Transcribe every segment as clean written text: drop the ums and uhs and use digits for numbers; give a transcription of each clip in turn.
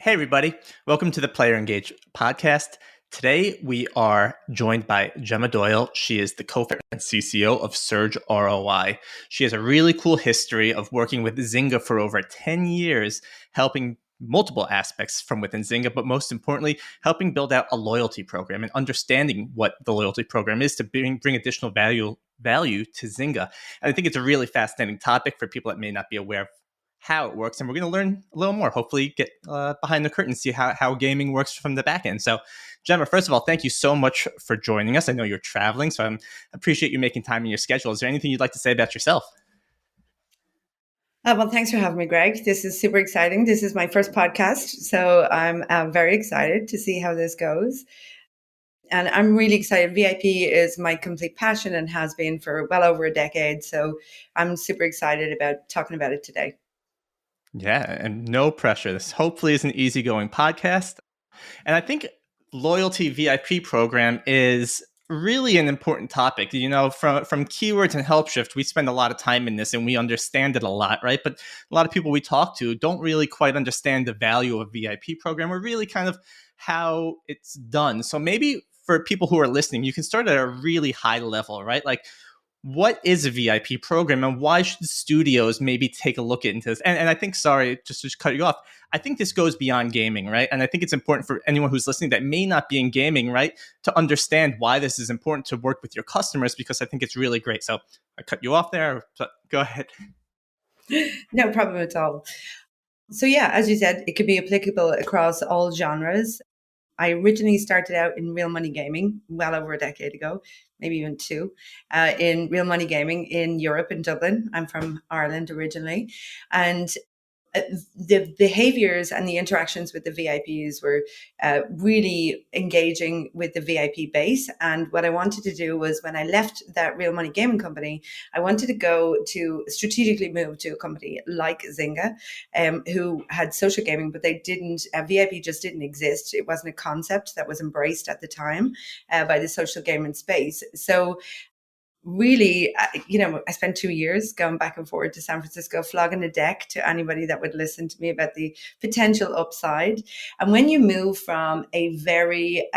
Hey, everybody. Welcome to the Player Engage podcast. Today, we are joined by Gemma Doyle. She is the co-founder and CCO of SurgeROI. She has a really cool history of working with Zynga for over 10 years, helping multiple aspects from within Zynga, but most importantly, helping build out a loyalty program and understanding what the loyalty program is to bring additional value to Zynga. And I think it's a really fascinating topic for people that may not be aware of how it works, and we're going to learn a little more, hopefully get behind the curtain, see how gaming works from the back end. So Gemma, first of all, thank you so much for joining us. I know you're traveling, so I appreciate you making time in your schedule. Is there anything you'd like to say about yourself? Well, thanks for having me, Greg. This is super exciting. This is my first podcast, so I'm very excited to see how this goes. And I'm really excited. VIP is my complete passion and has been for well over a decade. So I'm super excited about talking about it today. Yeah, and no pressure. This hopefully is an easygoing podcast. And I think loyalty VIP program is really an important topic. You know, from keywords and help shift, we spend a lot of time in this and we understand it a lot, right? But a lot of people we talk to don't really quite understand the value of a VIP program or really kind of how it's done. So maybe for people who are listening, you can start at a really high level, right? Like, what is a VIP program and why should studios maybe take a look into this? And I think, sorry, just to cut you off, I think this goes beyond gaming, right? And I think it's important for anyone who's listening that may not be in gaming, right, to understand why this is important to work with your customers, because I think it's really great. So I cut you off there, but go ahead. No problem at all. So yeah, as you said, it could be applicable across all genres. I originally started out in real money gaming well over a decade ago, maybe even two, in real money gaming in Europe, in Dublin. I'm from Ireland originally. And the behaviors and the interactions with the VIPs were really engaging with the VIP base. And what I wanted to do was, when I left that real money gaming company, I wanted to go to strategically move to a company like Zynga, who had social gaming, but they didn't, VIP just didn't exist. It wasn't a concept that was embraced at the time by the social gaming space. So really, I spent 2 years going back and forth to San Francisco, flogging the deck to anybody that would listen to me about the potential upside. And when you move from a very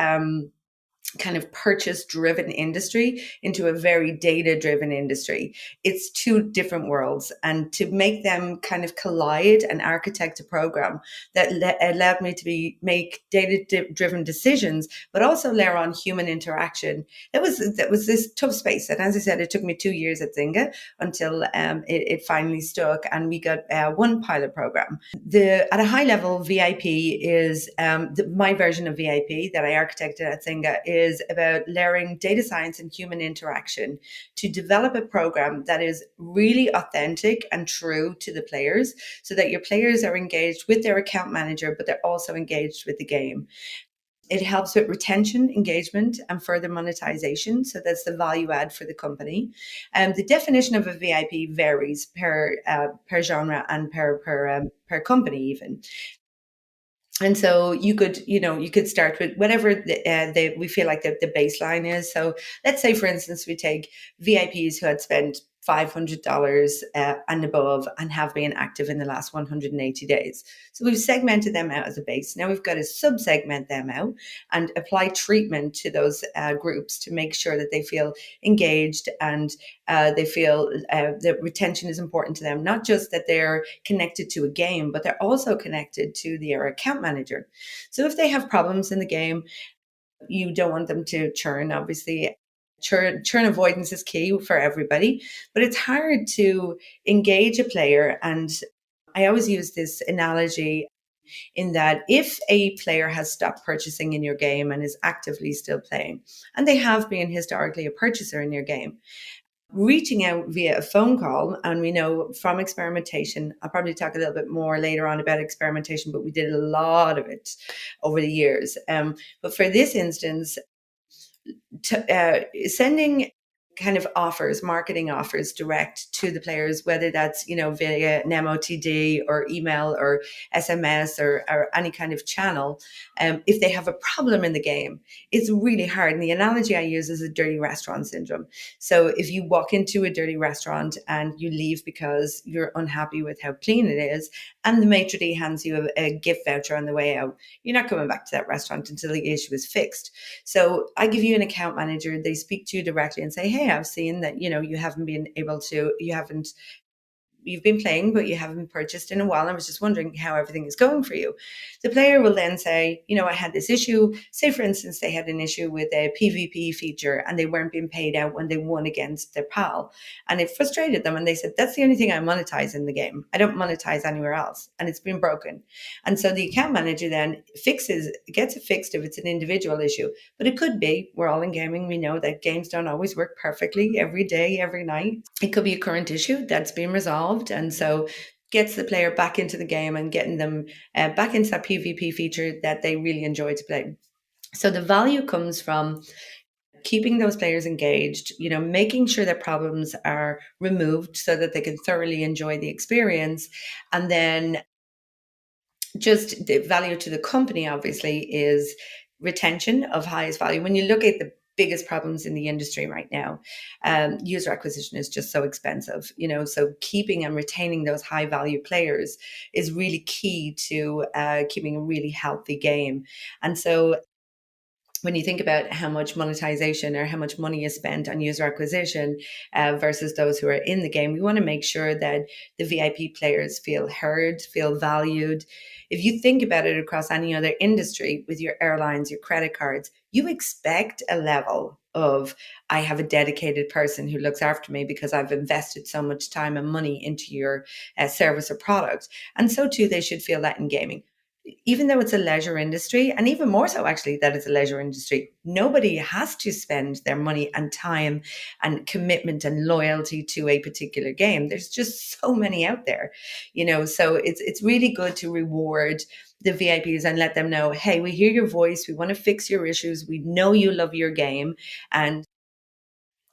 kind of purchase driven industry into a very data driven industry, it's two different worlds. And to make them kind of collide and architect a program that allowed me to make data driven decisions, but also layer on human interaction, that was this tough space. And as I said, it took me 2 years at Zynga until it finally stuck, and we got one pilot program. At a high level, VIP is my version of VIP that I architected at Zynga is about layering data science and human interaction to develop a program that is really authentic and true to the players, so that your players are engaged with their account manager, but they're also engaged with the game. It helps with retention, engagement, and further monetization. So that's the value add for the company. And the definition of a VIP varies per genre and per company even. And so you could start with whatever we feel like the baseline is. So let's say, for instance, we take VIPs who had spent $500 and above and have been active in the last 180 days. So we've segmented them out as a base. Now we've got to sub-segment them out and apply treatment to those groups to make sure that they feel engaged and they feel that retention is important to them. Not just that they're connected to a game, but they're also connected to their account manager. So if they have problems in the game, you don't want them to churn, obviously. Churn avoidance is key for everybody, but it's hard to engage a player. And I always use this analogy in that if a player has stopped purchasing in your game and is actively still playing, and they have been historically a purchaser in your game, reaching out via a phone call, and we know from experimentation, I'll probably talk a little bit more later on about experimentation, but we did a lot of it over the years. But for this instance, sending kind of offers, marketing offers direct to the players, whether that's, via an MOTD or email or SMS or any kind of channel. If they have a problem in the game, it's really hard. And the analogy I use is a dirty restaurant syndrome. So if you walk into a dirty restaurant and you leave because you're unhappy with how clean it is, and the maitre d' hands you a gift voucher on the way out, you're not coming back to that restaurant until the issue is fixed. So I give you an account manager, they speak to you directly and say, hey, I've seen that, you've been playing, but you haven't purchased in a while. I was just wondering how everything is going for you. The player will then say, I had this issue. Say, for instance, they had an issue with a PvP feature and they weren't being paid out when they won against their pal. And it frustrated them. And they said, that's the only thing I monetize in the game. I don't monetize anywhere else. And it's been broken. And so the account manager then gets it fixed if it's an individual issue. But it could be, we're all in gaming. We know that games don't always work perfectly every day, every night. It could be a current issue that's been resolved. And so gets the player back into the game and getting them back into that PvP feature that they really enjoy to play. So the value comes from keeping those players engaged, making sure that problems are removed so that they can thoroughly enjoy the experience. And then just the value to the company, obviously, is retention of highest value. When you look at the biggest problems in the industry right now, user acquisition is just so expensive, so keeping and retaining those high value players is really key to keeping a really healthy game. And so when you think about how much monetization or how much money is spent on user acquisition versus those who are in the game, we want to make sure that the VIP players feel heard, feel valued. If you think about it across any other industry with your airlines, your credit cards, you expect a level of, I have a dedicated person who looks after me because I've invested so much time and money into your service or product. And so too, they should feel that in gaming. Even though it's a leisure industry, and even more so actually that it's a leisure industry, nobody has to spend their money and time and commitment and loyalty to a particular game. There's just so many out there, so it's really good to reward the VIPs and let them know, hey, we hear your voice, we want to fix your issues, we know you love your game, and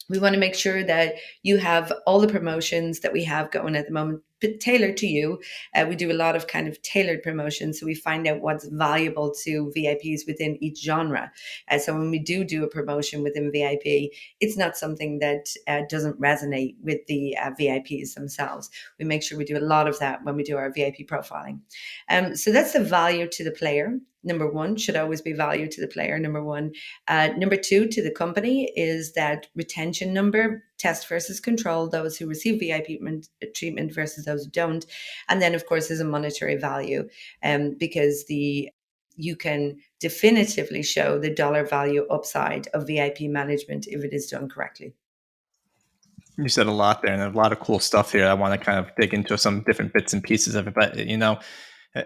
we want to make sure that you have all the promotions that we have going at the moment tailored to you. We do a lot of kind of tailored promotions, so we find out what's valuable to VIPs within each genre. So when we do a promotion within VIP, it's not something that doesn't resonate with the VIPs themselves. We make sure we do a lot of that when we do our VIP profiling. So that's the value to the player. Number one, should always be value to the player, number one. Number two, to the company, is that retention number, test versus control, those who receive VIP treatment versus those who don't. And then, of course, there's a monetary value, because you can definitively show the dollar value upside of VIP management if it is done correctly. You said a lot there, and a lot of cool stuff here. I want to kind of dig into some different bits and pieces of it, but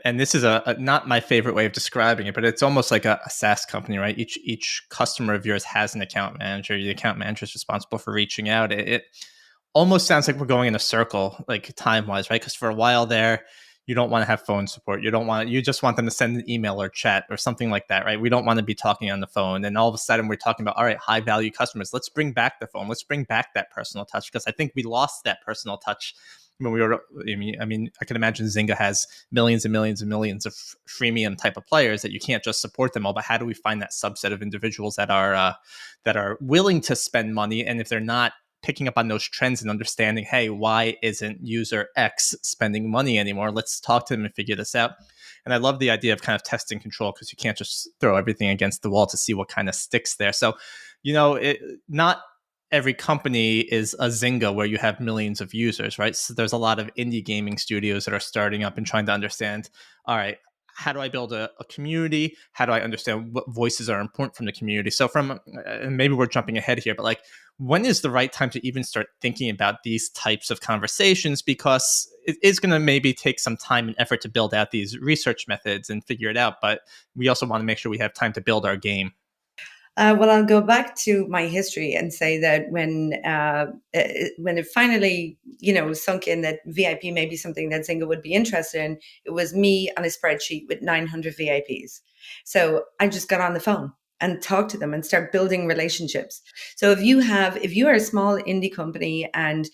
and this is a not my favorite way of describing it, but it's almost like a SaaS company, right? Each customer of yours has an account manager. The account manager is responsible for reaching out. It almost sounds like we're going in a circle, like time wise, right? Because for a while there, you don't want to have phone support. You just want them to send an email or chat or something like that, right? We don't want to be talking on the phone. And all of a sudden we're talking about, all right, high value customers. Let's bring back the phone. Let's bring back that personal touch, because I think we lost that personal touch when we were, I mean, I can imagine Zynga has millions and millions and millions of freemium type of players that you can't just support them all. But how do we find that subset of individuals that are willing to spend money? And if they're not picking up on those trends and understanding, hey, why isn't user X spending money anymore? Let's talk to them and figure this out. And I love the idea of kind of test and control, because you can't just throw everything against the wall to see what kind of sticks there. So, not every company is a Zynga where you have millions of users, right? So there's a lot of indie gaming studios that are starting up and trying to understand, all right, how do I build a community? How do I understand what voices are important from the community? So and maybe we're jumping ahead here, but like, when is the right time to even start thinking about these types of conversations? Because it is going to maybe take some time and effort to build out these research methods and figure it out. But we also want to make sure we have time to build our game. Well, I'll go back to my history and say that when it finally, sunk in that VIP may be something that Zynga would be interested in, it was me on a spreadsheet with 900 VIPs. So I just got on the phone and talk to them and start building relationships. So if you are a small indie company and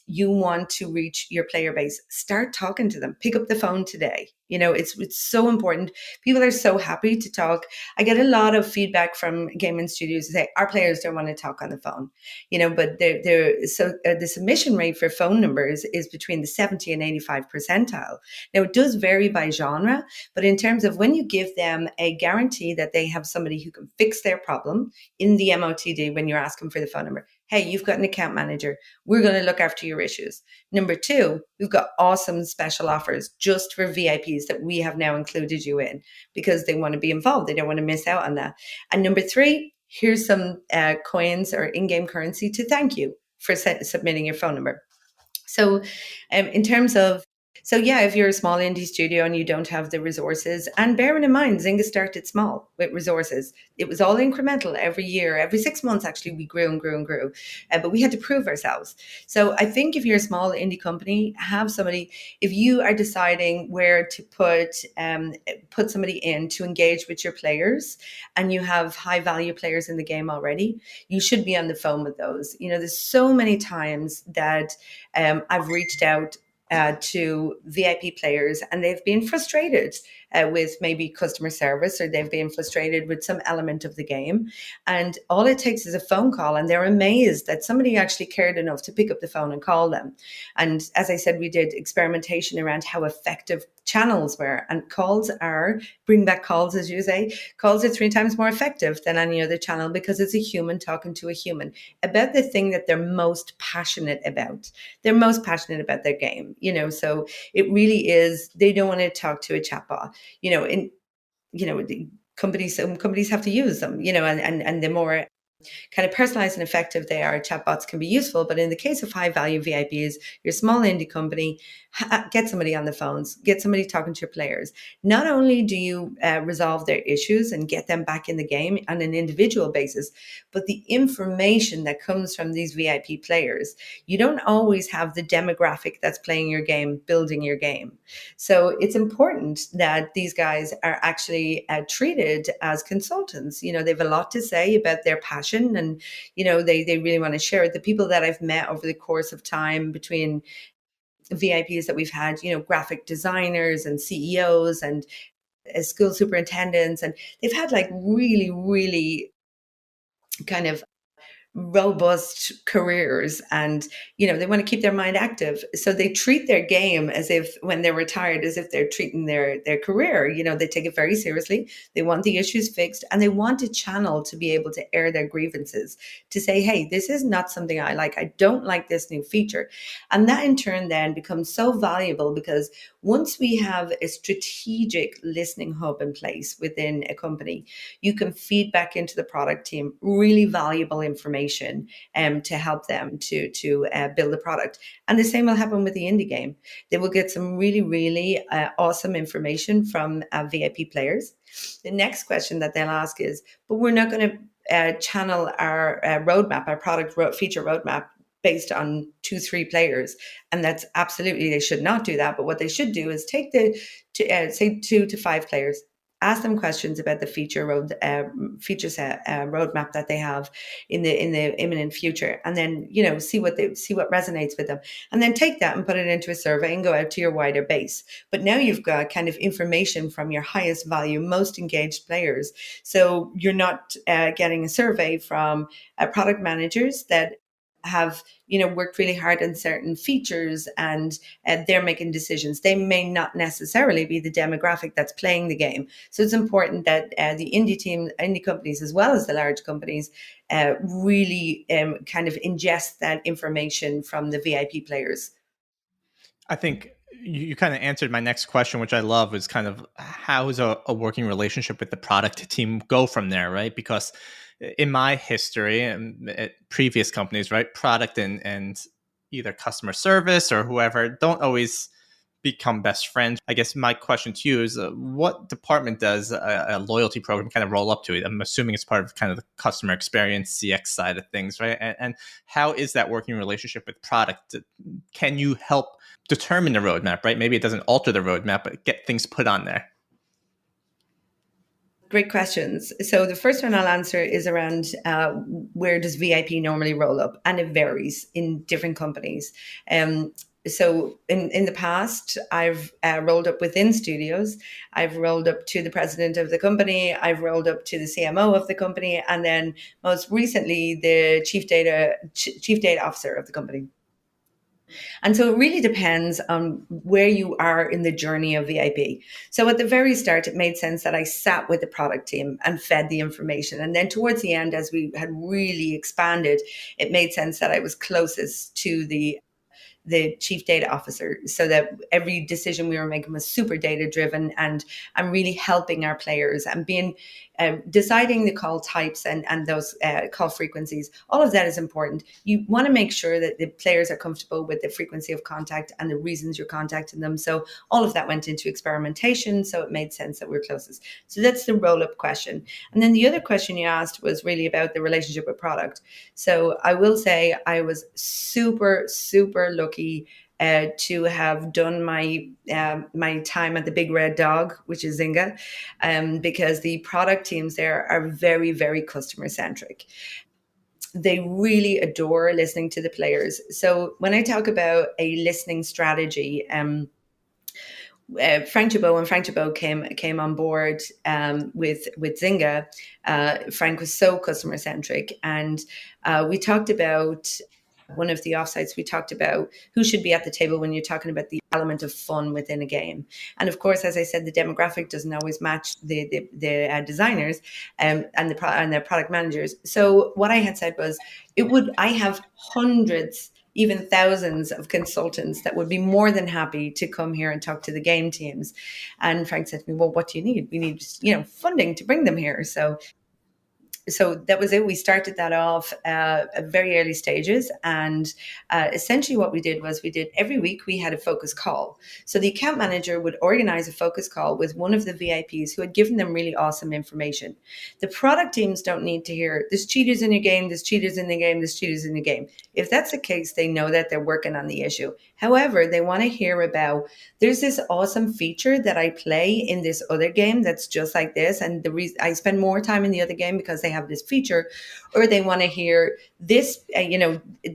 you want to reach your player base, start talking to them. Pick up the phone today. It's so important. People are so happy to talk. I get a lot of feedback from gaming studios that say our players don't want to talk on the phone. But the submission rate for phone numbers is between the 70 and 85 percentile. Now it does vary by genre, but in terms of when you give them a guarantee that they have somebody who can fix their problem in the MOTD, when you're asking for the phone number, hey, you've got an account manager. We're going to look after your issues. Number two, we've got awesome special offers just for VIPs that we have now included you in because they want to be involved. They don't want to miss out on that. And number three, here's some coins or in-game currency to thank you for submitting your phone number. So in terms of if you're a small indie studio and you don't have the resources, and bearing in mind, Zynga started small with resources. It was all incremental every year. Every 6 months, actually, we grew and grew and grew. But we had to prove ourselves. So I think if you're a small indie company, have somebody, if you are deciding where to put somebody in to engage with your players, and you have high value players in the game already, you should be on the phone with those. There's so many times that I've reached out to VIP players, and they've been frustrated with maybe customer service, or they've been frustrated with some element of the game. And all it takes is a phone call, and they're amazed that somebody actually cared enough to pick up the phone and call them. And as I said, we did experimentation around how effective channels were, and bring back calls, as you say. Calls are 3 times more effective than any other channel because it's a human talking to a human about the thing that they're most passionate about. They're most passionate about their game, so it really is, they don't want to talk to a chatbot, some companies have to use them, and the more kind of personalized and effective they are, chatbots can be useful. But in the case of high value VIPs, your small indie company, get somebody on the phones, get somebody talking to your players. Not only do you resolve their issues and get them back in the game on an individual basis, but the information that comes from these VIP players, you don't always have the demographic that's playing your game, building your game. So it's important that these guys are actually treated as consultants. They have a lot to say about their passion, and they really want to share it. The people that I've met over the course of time, between VIPs that we've had, graphic designers and CEOs and school superintendents, and they've had like really, really kind of robust careers, and they want to keep their mind active, so they treat their game as if, when they're retired, as if they're treating their career. They take it very seriously. They want the issues fixed, and they want a channel to be able to air their grievances, to say, hey, this is not something I like. I don't like this new feature. And that in turn then becomes so valuable, because once we have a strategic listening hub in place within a company, you can feed back into the product team really valuable information to help them to build the product. And the same will happen with the indie game. They will get some really, really awesome information from VIP players. The next question that they'll ask is, but we're not going to channel our roadmap, our product feature roadmap, based on 2-3 players. And that's absolutely, they should not do that. But what they should do is take say 2 to 5 players, ask them questions about the feature set roadmap that they have in the imminent future, and then see what resonates with them, and then take that and put it into a survey and go out to your wider base. But now you've got kind of information from your highest value, most engaged players. So you're not getting a survey from product managers that have worked really hard on certain features, and they're making decisions. They may not necessarily be the demographic that's playing the game. So it's important that the indie companies, as well as the large companies, really kind of ingest that information from the VIP players. I think you kind of answered my next question, which I love, is kind of how is a working relationship with the product team go from there, right? Because in my history and at previous companies, right, product and either customer service or whoever don't always become best friends. I guess my question to you is, what department does a loyalty program kind of roll up to? I'm assuming it's part of kind of the customer experience CX side of things, right? And how is that working relationship with product? Can you help determine the roadmap, right? Maybe it doesn't alter the roadmap, but get things put on there. Great questions. So the first one I'll answer is around where does VIP normally roll up, and it varies in different companies. Um, so in the past, I've rolled up within studios. I've rolled up to the president of the company. I've rolled up to the CMO of the company, and then most recently the chief data officer of the company. And so it really depends on where you are in the journey of VIP. So at the very start, it made sense that I sat with the product team and fed the information. And then towards the end, as we had really expanded, it made sense that I was closest to the chief data officer, so that every decision we were making was super data driven, and I'm really helping our players and being deciding the call types and those call frequencies. All of that is important. You want to make sure that the players are comfortable with the frequency of contact and the reasons you're contacting them. So all of that went into experimentation, so it made sense that we're closest. So that's the roll up question. And then the other question you asked was really about the relationship with product. So I will say I was super lucky to have done my time at the Big Red Dog, which is Zynga, because the product teams there are very customer centric. They really adore listening to the players. So when I talk about a listening strategy, Frank Chabot, when Frank Chabot came on board with Zynga, Frank was so customer centric, and we talked about one of the offsites. We talked about who should be at the table when you're talking about the element of fun within a game, and of course, as I said, the demographic doesn't always match the designers and the product managers. So what I had said was, I have hundreds, even thousands of consultants that would be more than happy to come here and talk to the game teams. And Frank said to me, well, what do you need? We need, funding to bring them here. So that was it. We started that off at very early stages. And essentially what we did was every week we had a focus call. So the account manager would organize a focus call with one of the VIPs who had given them really awesome information. The product teams don't need to hear, there's cheaters in your game, there's cheaters in the game, there's cheaters in the game. If that's the case, they know that they're working on the issue. However, they want to hear about, there's this awesome feature that I play in this other game that's just like this. And the reason I spend more time in the other game because they have this feature, or they want to hear this,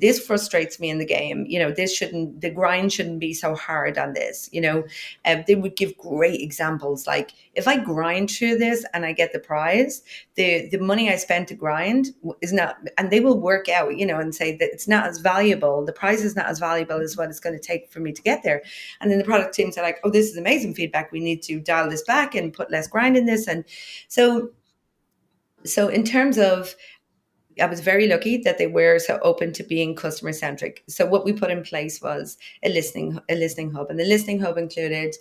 this frustrates me in the game. The grind shouldn't be so hard on this. They would give great examples. Like, if I grind through this and I get the prize, the money I spent to grind is not, and they will work out, and say that it's not as valuable. The prize is not as valuable as what it's going to take for me to get there. And then the product teams are like, oh, this is amazing feedback. We need to dial this back and put less grind in this. And so in terms of, I was very lucky that they were so open to being customer centric. So what we put in place was a listening hub, and the listening hub included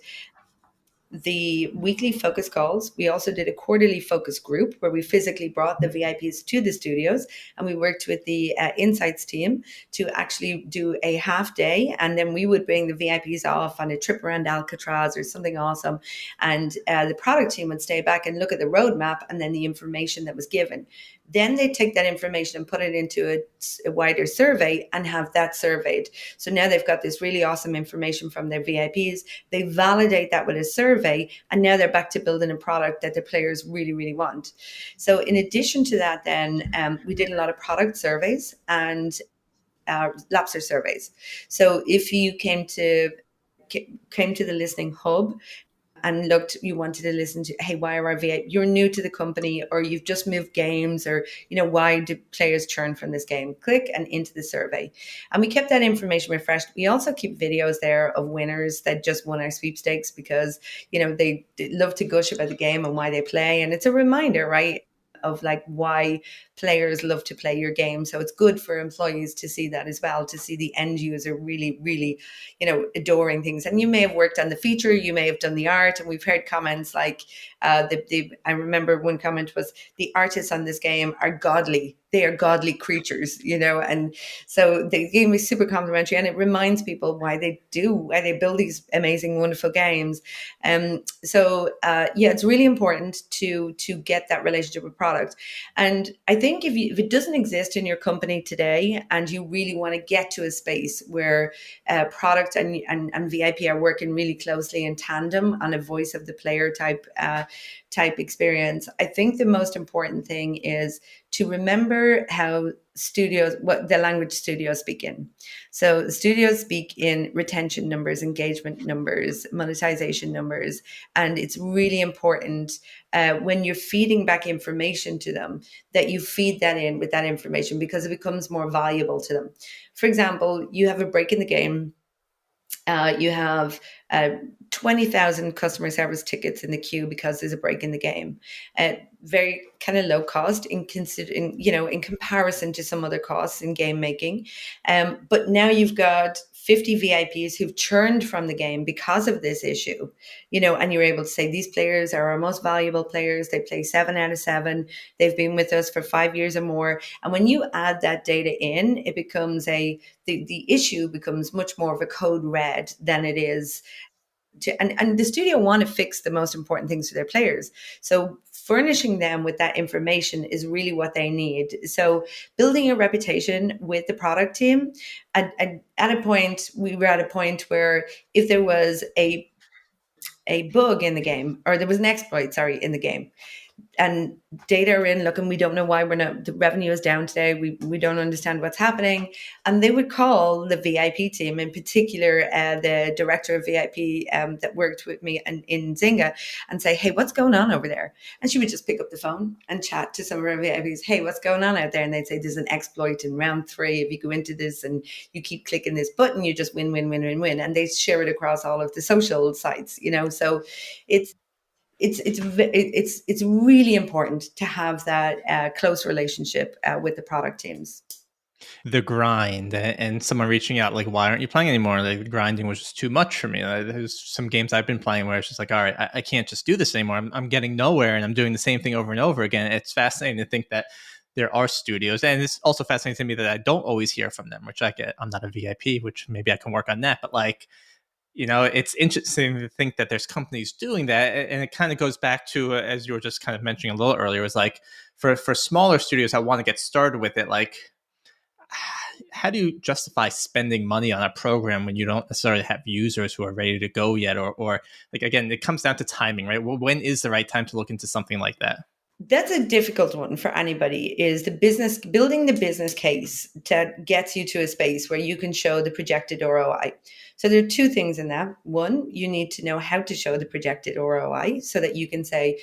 the weekly focus calls. We also did a quarterly focus group where we physically brought the VIPs to the studios, and we worked with the insights team to actually do a half day. And then we would bring the VIPs off on a trip around Alcatraz or something awesome. And the product team would stay back and look at the roadmap and then the information that was given. Then they take that information and put it into a wider survey and have that surveyed. So now they've got this really awesome information from their VIPs. They validate that with a survey, and now they're back to building a product that the players really want. So in addition to that, then we did a lot of product surveys and Lapser surveys. So if you came to the listening hub and you wanted to listen to, hey, why are our VIP, you're new to the company, or you've just moved games, or, why do players churn from this game? Click and into the survey. And we kept that information refreshed. We also keep videos there of winners that just won our sweepstakes because, they love to gush about the game and why they play. And it's a reminder, right, of like why players love to play your game. So it's good for employees to see that as well, to see the end user really, adoring things. And you may have worked on the feature, you may have done the art, and we've heard comments like I remember one comment was, the artists on this game are godly. they are godly creatures, and so the game is super complimentary, and it reminds people why they build these amazing, wonderful games. Yeah, it's really important to get that relationship with product. And I think if it doesn't exist in your company today, and you really want to get to a space where product and VIP are working really closely in tandem on a voice of the player type experience, I think the most important thing is to remember what the language studios speak in. So studios speak in retention numbers, engagement numbers, monetization numbers, and it's really important when you're feeding back information to them that you feed that in with that information, because it becomes more valuable to them. For example, you have a break in the game. You have 20,000 customer service tickets in the queue because there's a break in the game. Very kind of low cost in comparison to some other costs in game making. But now you've got 50 VIPs who've churned from the game because of this issue, and you're able to say these players are our most valuable players. They play 7 out of 7. They've been with us for 5 years or more. And when you add that data in, it becomes the issue becomes much more of a code red than it is. And the studio want to fix the most important things for their players. So furnishing them with that information is really what they need. So building a reputation with the product team. We were at a point where if there was a bug in the game, or there was an exploit, in the game, and data are in, look, and we don't know why the revenue is down today. We don't understand what's happening. And they would call the VIP team, in particular, the director of VIP that worked with me in Zynga, and say, hey, what's going on over there? And she would just pick up the phone and chat to some of our VIPs. Hey, what's going on out there? And they'd say, there's an exploit in round 3. If you go into this and you keep clicking this button, you just win, win, win, win, win. And they share it across all of the social sites, so it's it's really important to have that close relationship with the product teams. The grind and someone reaching out like, why aren't you playing anymore? Like, the grinding was just too much for me. There's some games I've been playing where it's just like, all right, I can't just do this anymore. I'm getting nowhere, and I'm doing the same thing over and over again. It's fascinating to think that there are studios, and it's also fascinating to me that I don't always hear from them, which I get. I'm not a VIP, which maybe I can work on that, but like, it's interesting to think that there's companies doing that. And it kind of goes back to, as you were just kind of mentioning a little earlier, was like, for smaller studios that want to get started with it, like, how do you justify spending money on a program when you don't necessarily have users who are ready to go yet? Or like, again, it comes down to timing, right? Well, when is the right time to look into something like that? That's a difficult one for anybody, is building the business case that gets you to a space where you can show the projected ROI. So there are two things in that. One, you need to know how to show the projected ROI so that you can say,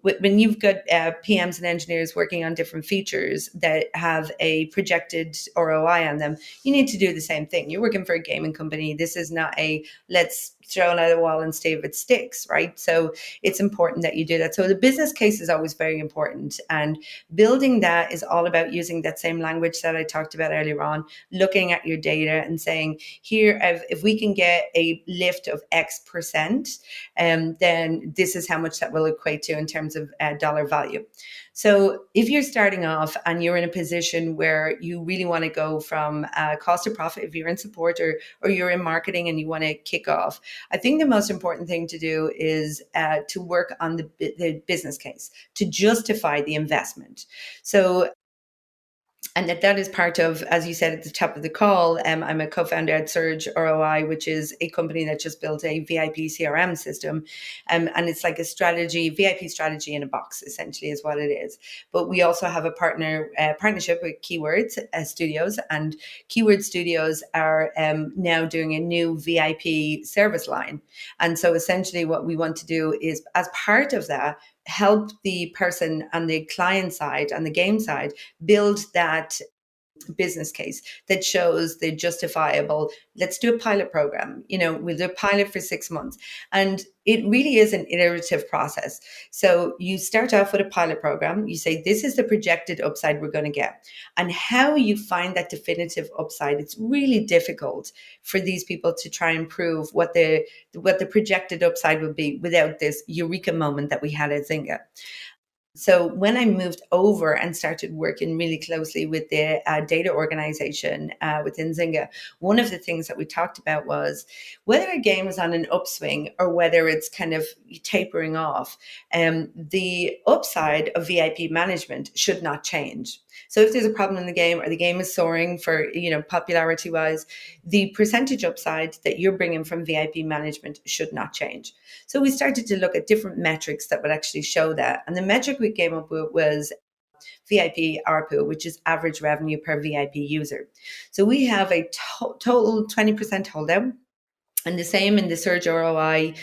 when you've got PMs and engineers working on different features that have a projected ROI on them, you need to do the same thing. You're working for a gaming company. This is not a let's throw it at the wall and see if it sticks, right? So it's important that you do that. So the business case is always very important. And building that is all about using that same language that I talked about earlier on, looking at your data and saying, here, if we can get a lift of X%, then this is how much that will equate to in terms of dollar value. So if you're starting off and you're in a position where you really want to go from cost to profit, if you're in support or you're in marketing and you want to kick off, I think the most important thing to do is to work on the business case, to justify the investment. So, and that is part of, as you said at the top of the call, I'm a co-founder at SurgeROI, which is a company that just built a VIP CRM system. And it's like a VIP strategy in a box, essentially, is what it is. But we also have a partnership with Keywords Studios, and Keyword Studios are now doing a new VIP service line. And so essentially what we want to do is, as part of that, help the person on the client side, on the game side, build that business case that shows the justifiable, let's do a pilot program, we'll do a pilot for 6 months. And it really is an iterative process. So you start off with a pilot program, you say, this is the projected upside we're going to get. And how you find that definitive upside, it's really difficult for these people to try and prove what the projected upside would be without this eureka moment that we had at Zynga. So when I moved over and started working really closely with the data organization within Zynga, one of the things that we talked about was whether a game is on an upswing or whether it's kind of tapering off, the upside of VIP management should not change. So if there's a problem in the game or the game is soaring for, popularity wise, the percentage upside that you're bringing from VIP management should not change. So we started to look at different metrics that would actually show that. And the metric we came up with was VIP ARPU, which is average revenue per VIP user. So we have a total 20% holdout. And the same in the SurgeROI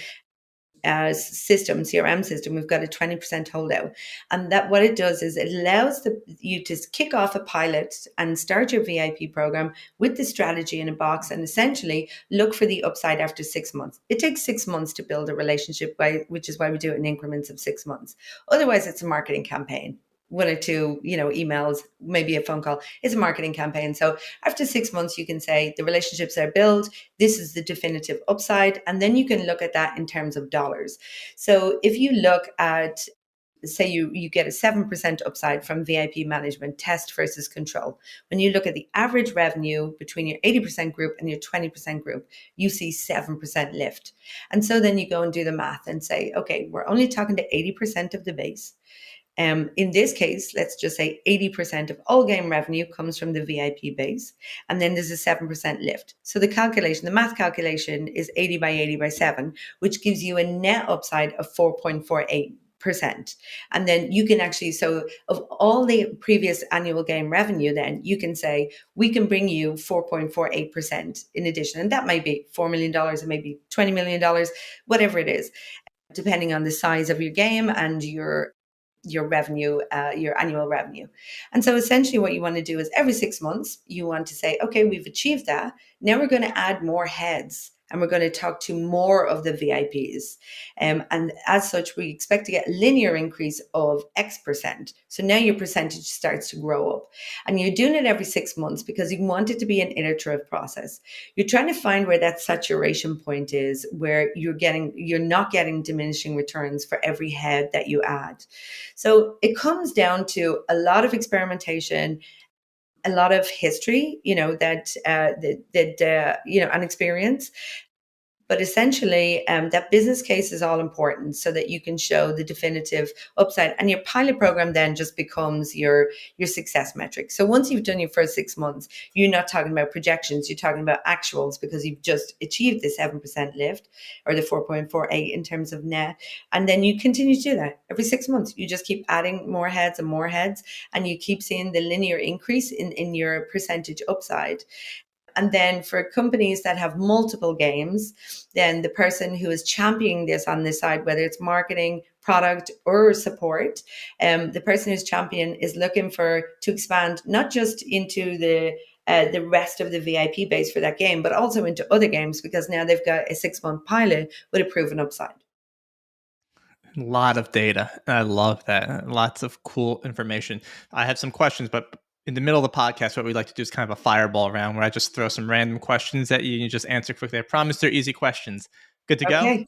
system, CRM system, we've got a 20% holdout. And that what it does is it allows you to kick off a pilot and start your VIP program with the strategy in a box and essentially look for the upside after 6 months. It takes 6 months to build a relationship, which is why we do it in increments of 6 months. Otherwise, it's a marketing campaign. One or two, emails, maybe a phone call. It's a marketing campaign. So after 6 months, you can say the relationships are built. This is the definitive upside. And then you can look at that in terms of dollars. So if you look at, say you get a 7% upside from VIP management, test versus control. When you look at the average revenue between your 80% group and your 20% group, you see 7% lift. And so then you go and do the math and say, okay, we're only talking to 80% of the base. In this case, let's just say 80% of all game revenue comes from the VIP base, and then there's a 7% lift. So the math calculation is 80 by 80 by 7, which gives you a net upside of 4.48%. And then you can actually, so of all the previous annual game revenue, then you can say, we can bring you 4.48% in addition. And that might be $4 million, it may be $20 million, whatever it is, depending on the size of your game and your revenue, your annual revenue. And so essentially what you want to do is every 6 months, you want to say, okay, we've achieved that. Now we're going to add more heads and we're going to talk to more of the VIPs. And as such, we expect to get a linear increase of X%. So now your percentage starts to grow up. And you're doing it every 6 months because you want it to be an iterative process. You're trying to find where that saturation point is, where you're not getting diminishing returns for every head that you add. So it comes down to a lot of experimentation, a lot of history, and experience. But essentially, that business case is all important so that you can show the definitive upside. And your pilot program then just becomes your success metric. So once you've done your first 6 months, you're not talking about projections, you're talking about actuals because you've just achieved the 7% lift or the 4.48 in terms of net. And then you continue to do that every 6 months. You just keep adding more heads, and you keep seeing the linear increase in your percentage upside. And then for companies that have multiple games, then the person who is championing this on this side, whether it's marketing, product, or support, the person who's champion is looking to expand not just into the rest of the VIP base for that game, but also into other games because now they've got a 6-month pilot with a proven upside. A lot of data. I love that. Lots of cool information. I have some questions, but in the middle of the podcast, what we like to do is kind of a fireball round where I just throw some random questions at you and you just answer quickly. I promise they're easy questions. Good to go? Okay.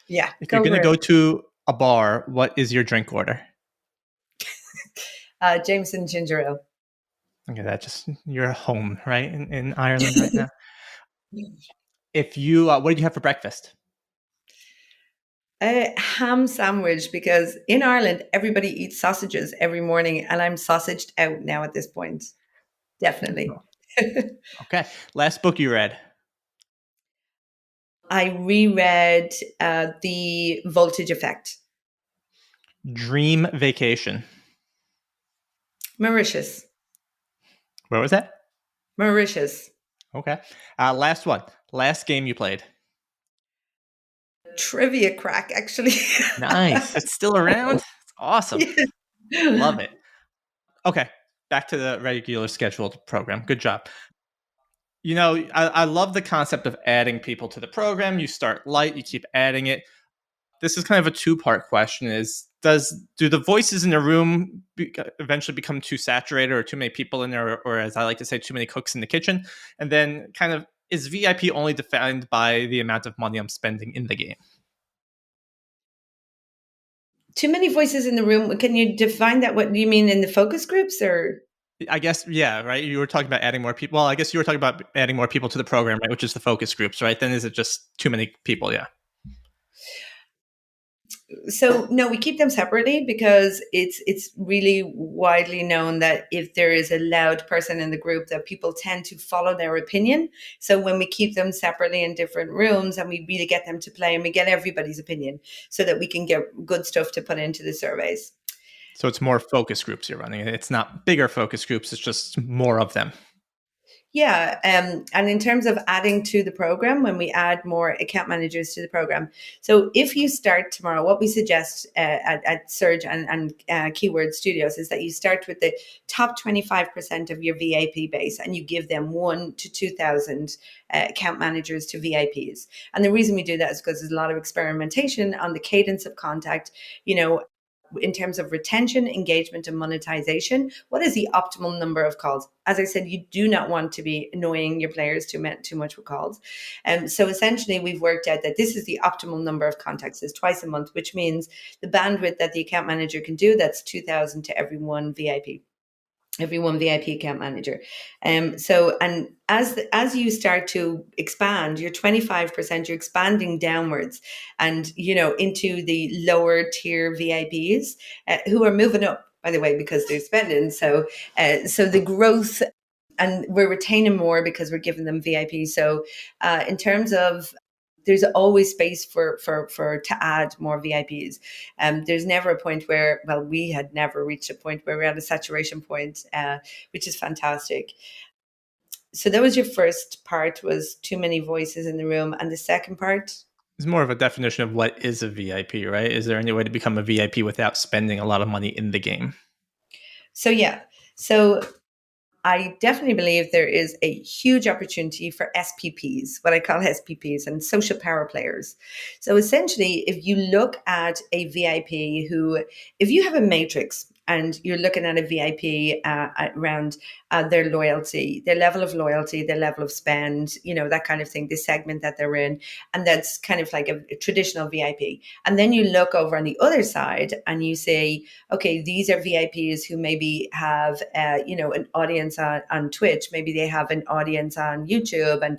Yeah. If you're going to go to a bar, what is your drink order? Jameson ginger ale. Okay, that just, you're home, right? In Ireland right now. If you, what did you have for breakfast? A ham sandwich, because in Ireland, everybody eats sausages every morning, and I'm sausaged out now at this point. Definitely. Okay. Last book you read? I reread The Voltage Effect. Dream vacation. Mauritius. Where was that? Mauritius. Okay. Last one. Last game you played? Trivia Crack, actually. Nice. It's still around? It's awesome. Yeah. Love it. Okay. Back to the regular scheduled program. Good job. I love the concept of adding people to the program. You start light, you keep adding it. This is kind of a two-part question is, do the voices in the room eventually become too saturated or too many people in there, or as I like to say, too many cooks in the kitchen? And then kind of, is VIP only defined by the amount of money I'm spending in the game? Too many voices in the room. Can you define that? What do you mean in the focus groups or? I guess, yeah, right. You were talking about adding more people. Well, I guess you were talking about adding more people to the program, right? Which is the focus groups, right? Then is it just too many people? Yeah. So no, we keep them separately because it's really widely known that if there is a loud person in the group, that people tend to follow their opinion. So when we keep them separately in different rooms and we really get them to play and we get everybody's opinion so that we can get good stuff to put into the surveys. So it's more focus groups you're running. It's not bigger focus groups. It's just more of them. Yeah, and in terms of adding to the program, when we add more account managers to the program, so if you start tomorrow, what we suggest at Surge and Keyword Studios is that you start with the top 25% of your VIP base, and you give them 1 to 2,000 account managers to VIPs. And the reason we do that is because there's a lot of experimentation on the cadence of contact. You know, in terms of retention, engagement, and monetization, what is the optimal number of calls? As I said, you do not want to be annoying your players too much with calls. And so essentially, we've worked out that this is the optimal number of contacts is twice a month, which means the bandwidth that the account manager can do, that's 2,000 to every one VIP account manager. So, and as you start to expand, you're 25%, you're expanding downwards, and into the lower tier VIPs who are moving up, by the way, because they're spending. So the growth, and we're retaining more because we're giving them VIP. So, in terms of, there's always space for to add more VIPs. There's never a point where, well, we had never reached a point where we're at a saturation point, which is fantastic. So that was your first part, was too many voices in the room, and the second part. It's more of a definition of what is a VIP, right? Is there any way to become a VIP without spending a lot of money in the game? So yeah, so I definitely believe there is a huge opportunity for SPPs, what I call SPPs, and social power players. So essentially, if you look at a VIP who, if you have a matrix and you're looking at a VIP around their loyalty, their level of loyalty, their level of spend, that kind of thing, the segment that they're in, and that's kind of like a traditional VIP. And then you look over on the other side and you say, okay, these are VIPs who maybe have, an audience on Twitch, maybe they have an audience on YouTube, and